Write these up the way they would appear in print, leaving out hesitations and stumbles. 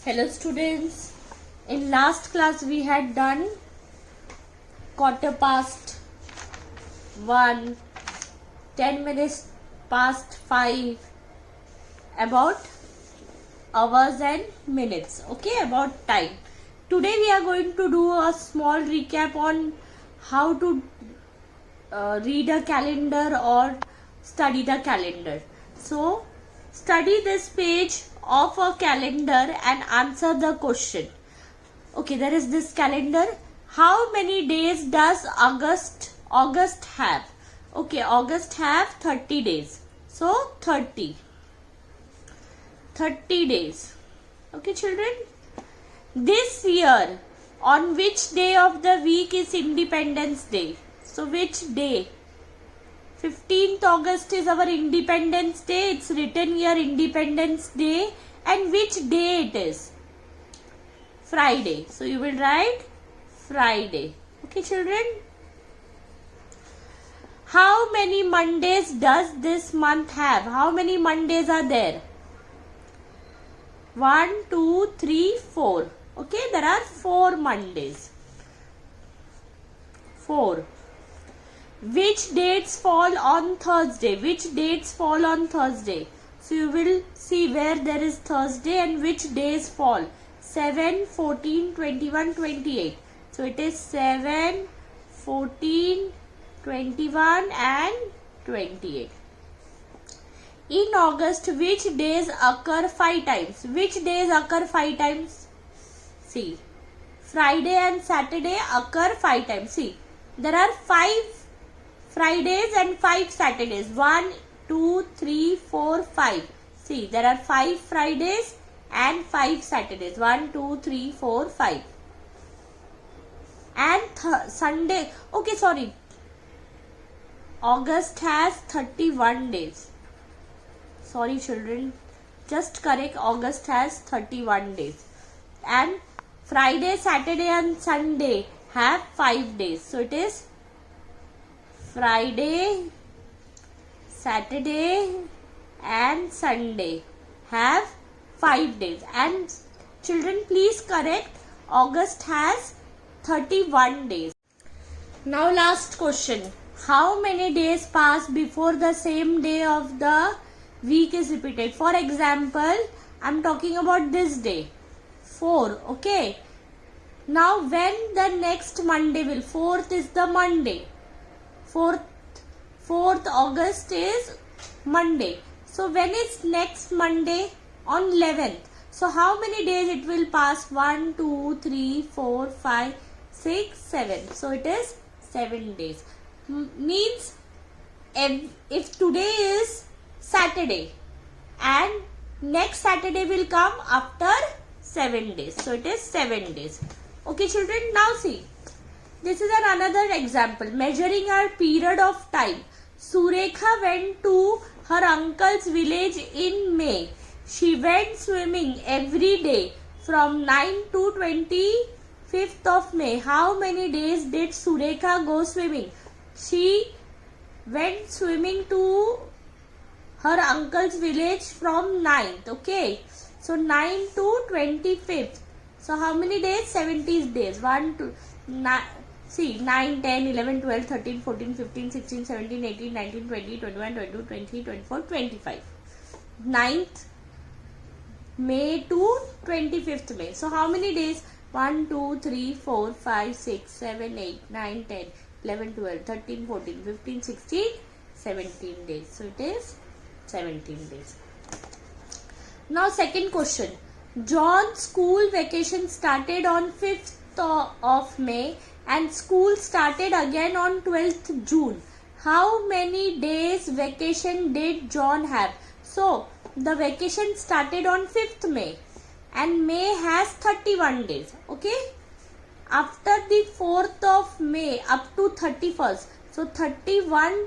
Hello students, in last class we had done quarter past 1, 10 minutes past 5, about hours and minutes, okay, about time. Today we are going to do a small recap on how to read a calendar or study the calendar. So study this page of a calendar and answer the question. Okay, there is this calendar. How many days does August have? Okay, August have 30 days. So 30 days. Okay, children. This year, on which day of the week is Independence Day? So which day? 15th August is our Independence Day. It's written here Independence Day. And which day it is? Friday. So you will write Friday. Okay, children. How many Mondays does this month have? How many Mondays are there? 1, 2, 3, 4. Okay, there are 4 Mondays. 4. Which dates fall on Thursday? Which dates fall on Thursday? So you will see where there is Thursday and which days fall. 7, 14, 21, 28. So it is 7, 14, 21 and 28. In August, which days occur 5 times? Which days occur 5 times? See, Friday and Saturday occur 5 times. See, there are 5 Fridays and 5 Saturdays. 1, 2, 3, 4, 5. See, there are 5 Fridays and 5 Saturdays. 1, 2, 3, 4, 5. And Sunday. Okay, sorry. August has 31 days. Sorry, children. Just correct. August has 31 days. And Friday, Saturday and Sunday have 5 days. So it is Friday, Saturday and Sunday have 5 days. And children, please correct. August has 31 days. Now last question. How many days pass before the same day of the week is repeated? For example, I am talking about this day. 4. Okay. Now when the next Monday will? 4th is the Monday. 4th August is Monday. So when is next Monday? On 11th. So how many days it will pass? 1, 2, 3, 4, 5, 6, 7. So it is 7 days. Means if today is Saturday and next Saturday will come after 7 days. So it is 7 days. Okay, children. Now see. This is another example. Measuring our period of time. Surekha went to her uncle's village in May. She went swimming every day from 9 to 25th of May. How many days did Surekha go swimming? She went swimming to her uncle's village from 9th. Okay. So 9 to 25th. So how many days? 70 days. 1, 2, 9. See, 9, 10, 11, 12, 13, 14, 15, 16, 17, 18, 19, 20, 21, 22, 23, 24, 25. 9th May to 25th May. So how many days? 1, 2, 3, 4, 5, 6, 7, 8, 9, 10, 11, 12, 13, 14, 15, 16, 17 days. So it is 17 days. Now second question. John's school vacation started on 5th of May and school started again on 12th June. How many days vacation did John have? So the vacation started on 5th May and May has 31 days. Okay. After the 4th of May up to 31st. So 31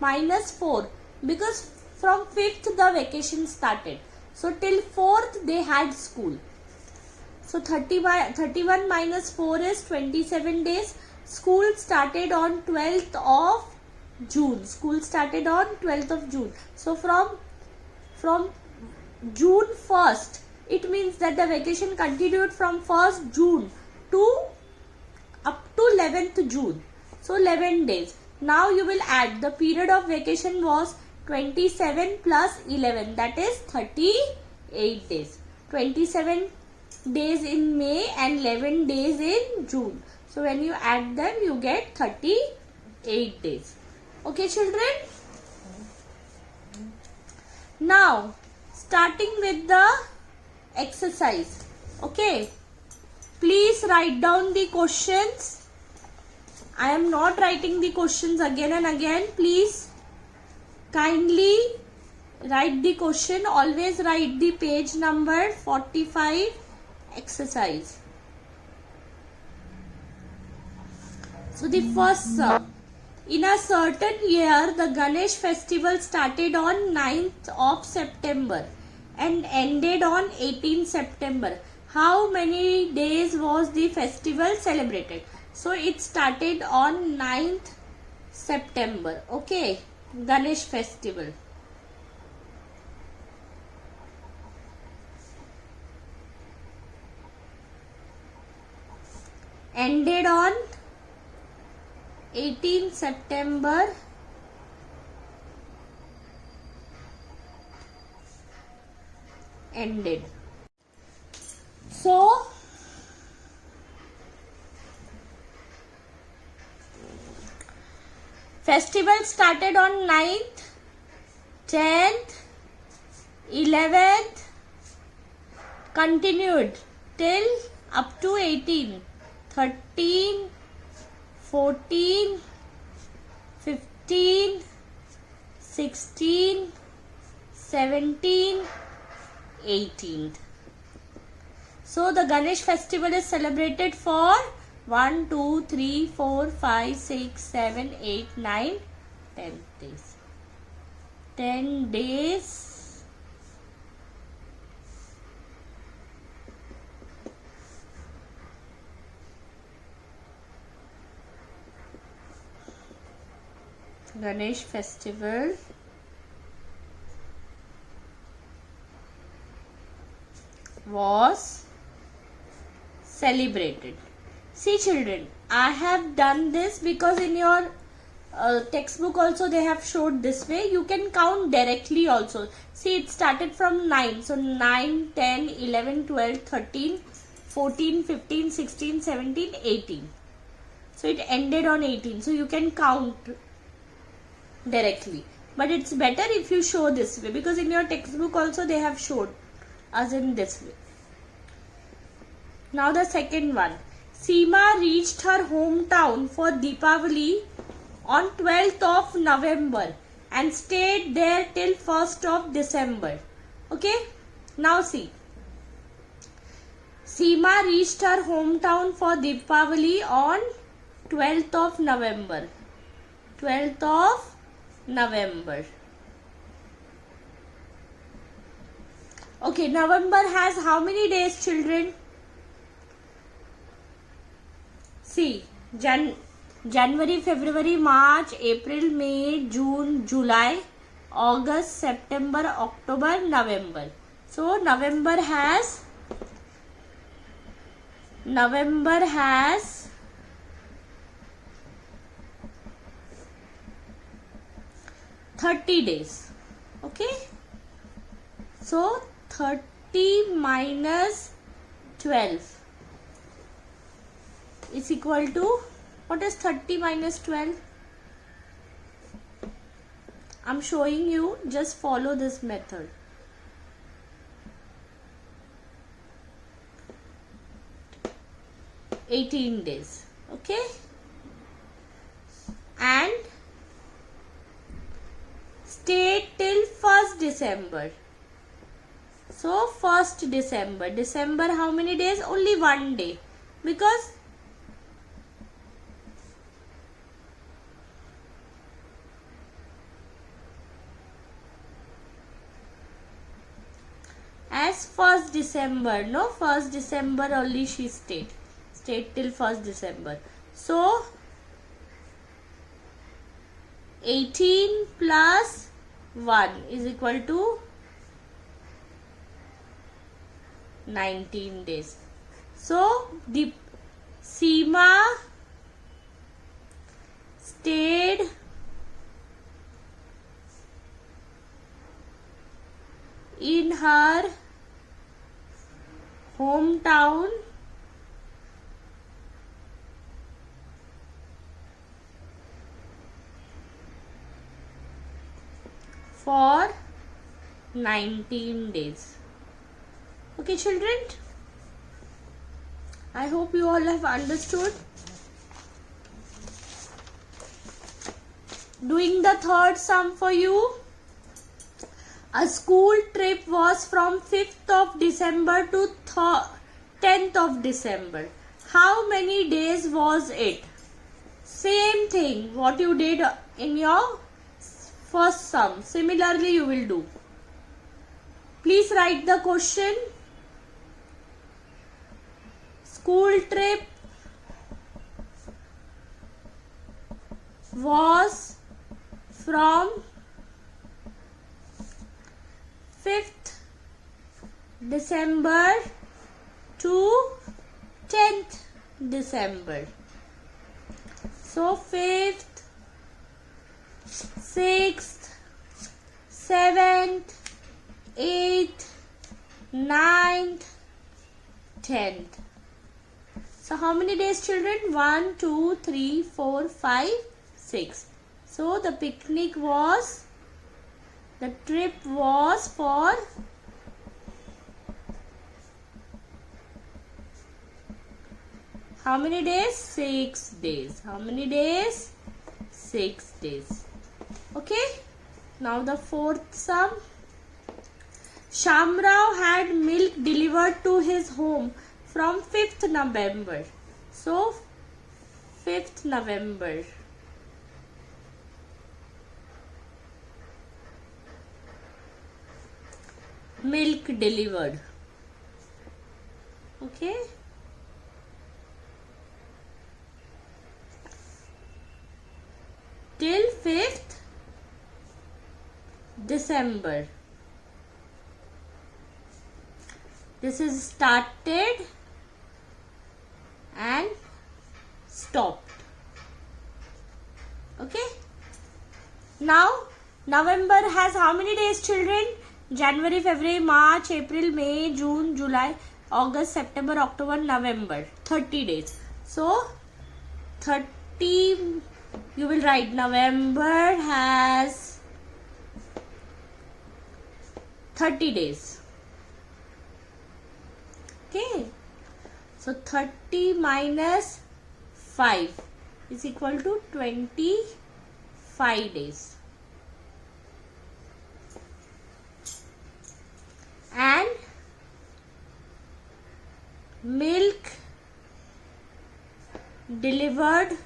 minus 4 because from 5th the vacation started. So till 4th they had school. So 31 minus 4 is 27 days. School started on 12th of June. School started on 12th of June. So from June 1st it means that the vacation continued from 1st June to up to 11th June. So 11 days. Now you will add, the period of vacation was 27 plus 11, that is 38 days. 27 days in May and 11 days in June. So when you add them, you get 38 days. Okay, children? Now, starting with the exercise. Okay. Please write down the questions. I am not writing the questions again and again. Please kindly write the question. Always write the page number 45 exercise. So the first sum. In a certain year, the Ganesh festival started on 9th of September and ended on 18th September. How many days was the festival celebrated? So it started on 9th September. Okay, Ganesh festival. Ended on 18th September. Ended. So, festival started on 9th, 10th, 11th, continued till up to 18, 13, 14, 15, 16, 17, 18th. So the Ganesh festival is celebrated for 1, 2, 3, 4, 5, 6, 7, 8, 9, 10 days. 10 days. Ganesh festival was celebrated. See children, I have done this because in your textbook also they have showed this way. You can count directly also. See, it started from 9. So 9, 10, 11, 12, 13, 14, 15, 16, 17, 18. So it ended on 18. So you can count directly. But it's better if you show this way, because in your textbook also they have showed as in this way. Now the second one. Seema reached her hometown for Deepavali on 12th of November and stayed there till 1st of December. Okay. Now see. Seema reached her hometown for Deepavali on 12th of November. 12th of November. Okay, November has how many days, children? See, January, February, March, April, May, June, July, August, September, October, November. So November has 30 days. Okay. So 30 minus 12 is equal to, what is 30 minus 12? I'm showing you, just follow this method. $18 days. Okay. And stay till 1st December. So 1st December. December how many days? Only 1 day. Because as 1st December, no, 1st December only she stayed till 1st December. So 18 plus 1 is equal to 19 days. So the Seema stayed in her hometown for 19 days. Okay, children, I hope you all have understood. Doing the third sum for you. A school trip was from 5th of December to 10th of December. How many days was it? Same thing what you did in your first sum. Similarly you will do. Please write the question. School trip was from 5th December to 10th December. So 5th, 6th, 7th, 8th, 9th, 10th. So how many days, children? 1, 2, 3, 4, 5, 6. So the picnic was, the trip was for how many days? 6 days. How many days? 6 days. Okay. Now the fourth sum. Shamrao had milk delivered to his home from 5th November. So 5th November. Milk delivered. Okay. Till 5th December. This is started and stopped. Okay. Now November has how many days, children? January, February, March, April, May, June, July, August, September, October, November. 30 days. So 30, you will write November has 30 days. Okay. So 30 minus 5 is equal to 25 days. And milk delivered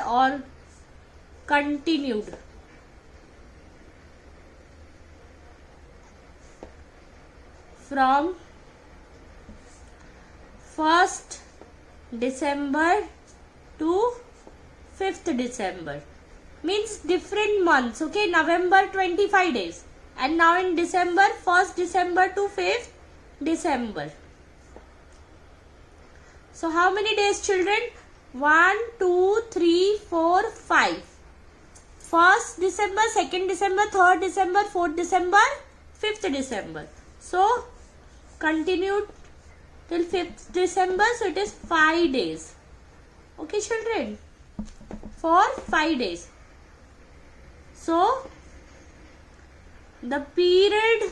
or continued from 1st December to 5th December. Means different months. Okay, November 25 days, and now in December 1st December to 5th December. So how many days, children? 1, 2, 3, 4, 5. 1st December, 2nd December, 3rd December, 4th December, 5th December. So continued till 5th December. So it is 5 days. Okay, children, for 5 days. So the period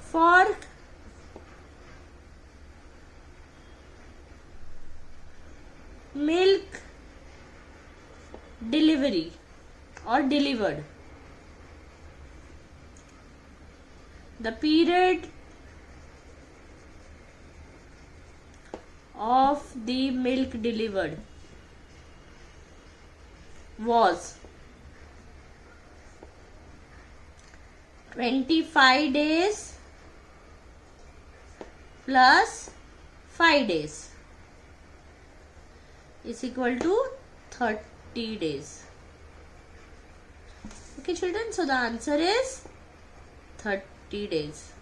for milk delivery or delivered, the period of the milk delivered was 25 days plus 5 days is equal to 30 30 days. Okay children, so the answer is 30 days.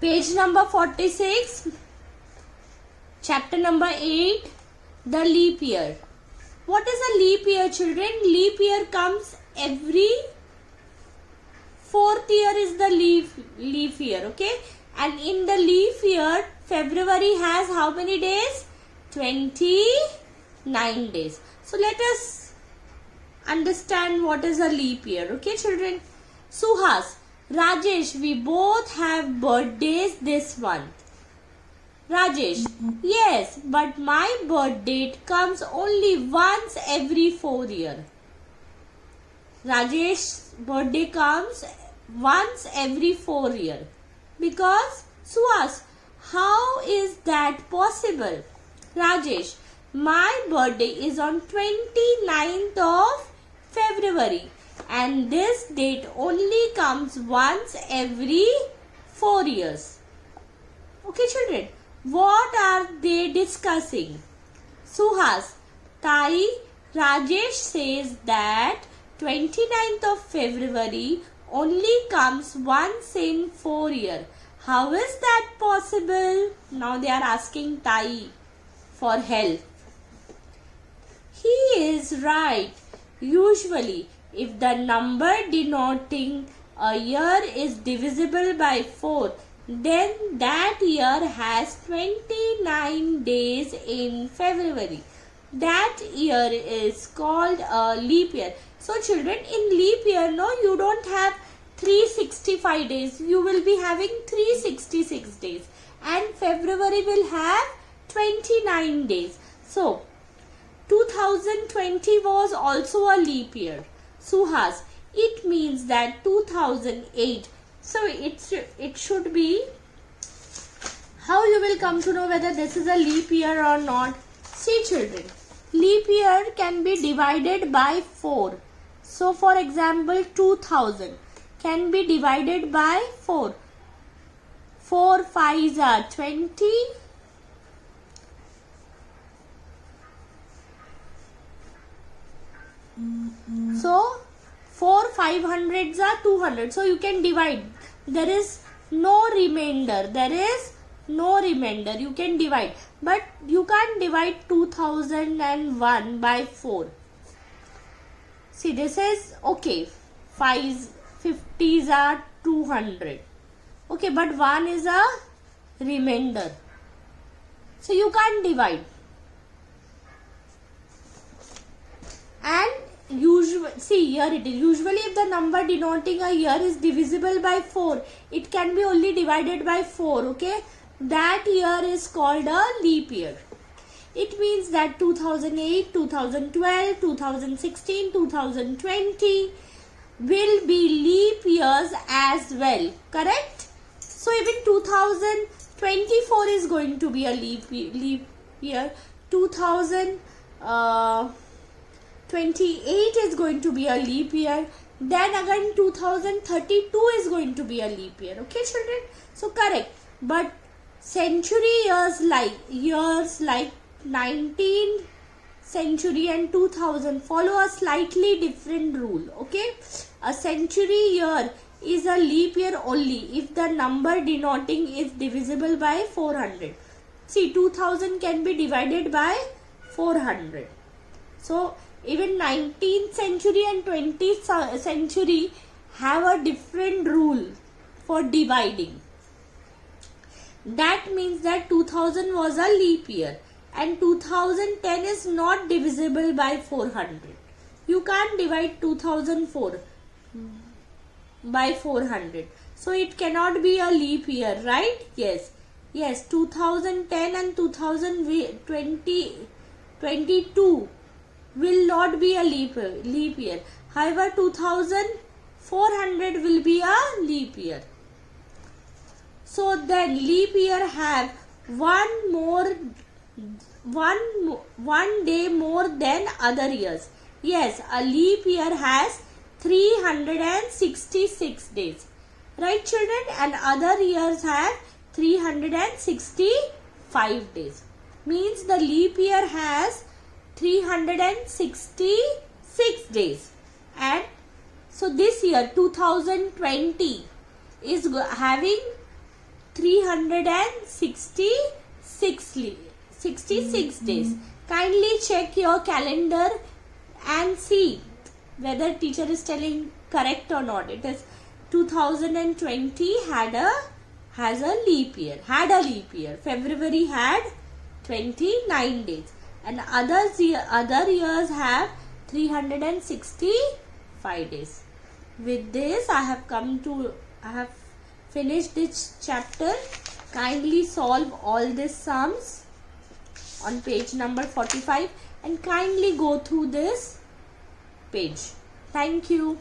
Page number 46, chapter number 8, the leap year. What is a leap year children? Leap year comes every 4th year is the leap year, okay? And in the leap year, February has how many days? 29 days. So let us understand what is a leap year, okay children? Suhas, Rajesh, we both have birthdays this month. Rajesh, yes, but my birth date comes only once every 4 years. Rajesh's birthday comes once every 4 years. Because, Suhas, how is that possible? Rajesh, my birthday is on 29th of February. And this date only comes once every 4 years. Okay children, what are they discussing? Suhas, Tai, Rajesh says that 29th of February only comes once in 4 years. How is that possible? Now they are asking Tai for help. He is right. Usually, if the number denoting a year is divisible by 4, then that year has 29 days in February. That year is called a leap year. So children, in leap year, no, you don't have 365 days. You will be having 366 days. And February will have 29 days. So, 2020 was also a leap year. Suhas, it means that 2008. So it should be, how you will come to know whether this is a leap year or not? See children, leap year can be divided by 4. So for example, 2000 can be divided by 4. 4 5s are 20. So 4 500s are 200. So you can divide. There is no remainder. There is no remainder. You can divide. But you can't divide 2001 by 4. See, this is okay. 50s are 200. Okay, but 1 is a remainder. So you can't divide. And see here it is. Usually if the number denoting a year is divisible by 4, it can be only divided by 4, okay? That year is called a leap year. It means that 2008, 2012, 2016, 2020 will be leap years as well, correct? So even 2024 is going to be a leap year. 2028 is going to be a leap year. Then again 2032 is going to be a leap year. Okay children? So correct. But century years like 19th century and 2000 follow a slightly different rule. Okay? A century year is a leap year only if the number denoting is divisible by 400. See, 2000 can be divided by 400. So even 19th century and 20th century have a different rule for dividing. That means that 2000 was a leap year and 2010 is not divisible by 400. You can't divide 2004 by 400. So it cannot be a leap year, right? Yes. Yes, 2010 and 2022 will not be a leap year. However, 2400 will be a leap year. So then leap year have one day more than other years. Yes, a leap year has 366 days. Right, children? And other years have 365 days. Means the leap year has 366 days. And so this year 2020 is having 366 days. Kindly check your calendar and see whether teacher is telling correct or not. It is 2020 has a leap year. February had 29 days, and other years have 365 days. With this, I have finished this chapter. Kindly solve all these sums on page number 45 and kindly go through this page. Thank you.